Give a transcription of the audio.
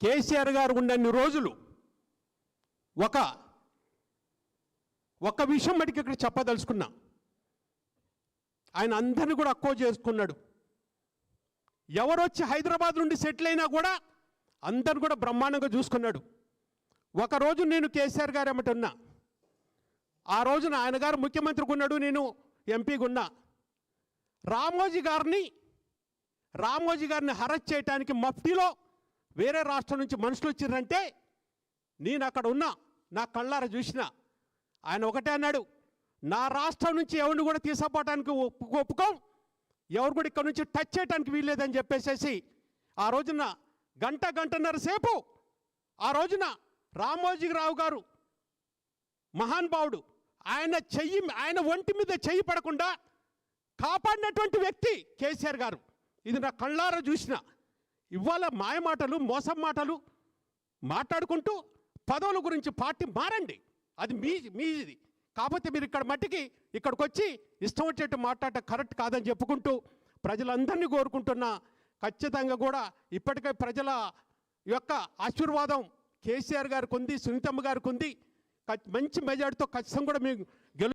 కేసీఆర్ గారు ఉన్నన్ని రోజులు ఒక విషయం మటుకు ఇక్కడ చెప్పదలుచుకున్నా. ఆయన అందరిని కూడా అక్కో చేసుకున్నాడు. ఎవరొచ్చి హైదరాబాద్ నుండి సెటిల్ అయినా కూడా అందరిని కూడా బ్రహ్మాండంగా చూసుకున్నాడు. ఒకరోజు నేను కేసీఆర్ గారు ఏమంటున్నా, ఆ రోజున ఆయన గారు ముఖ్యమంత్రికి ఉన్నాడు, నేను ఎంపీగా ఉన్నా. రామోజీ గారిని హరెస్ట్ చేయడానికి మఫ్టీలో వేరే రాష్ట్రం నుంచి మనుషులు వచ్చిర్రంటే నేను అక్కడ ఉన్నా, నా కళ్ళారా చూసిన. ఆయన ఒకటే అన్నాడు, నా రాష్ట్రం నుంచి ఎవరిని కూడా తీసుకుపోవటానికి ఒప్పుకోం, ఎవరు కూడా ఇక్కడ నుంచి టచ్ చేయడానికి వీల్లేదని చెప్పేసేసి ఆ రోజున గంటన్నర సేపు ఆ రోజున రామోజీరావు గారు మహానుభావుడు, ఆయన ఒంటి మీద చెయ్యి పడకుండా కాపాడినటువంటి వ్యక్తి కేసీఆర్ గారు. ఇది నా కళ్ళారా చూసిన. ఇవాళ మాయమాటలు మోసం మాటలు మాట్లాడుకుంటూ పదవుల గురించి పార్టీ మారండి, అది మీది. కాకపోతే మీరు ఇక్కడ మట్టికి ఇక్కడికి వచ్చి ఇష్టం వచ్చేట్టు మాట్లాడటం కరెక్ట్ కాదని చెప్పుకుంటూ ప్రజలందరినీ కోరుకుంటున్నా. ఖచ్చితంగా కూడా ఇప్పటికే ప్రజల యొక్క ఆశీర్వాదం కేసీఆర్ గారికి ఉంది, సునీతమ్మ గారికి ఉంది. మంచి మెజార్టీతో ఖచ్చితంగా కూడా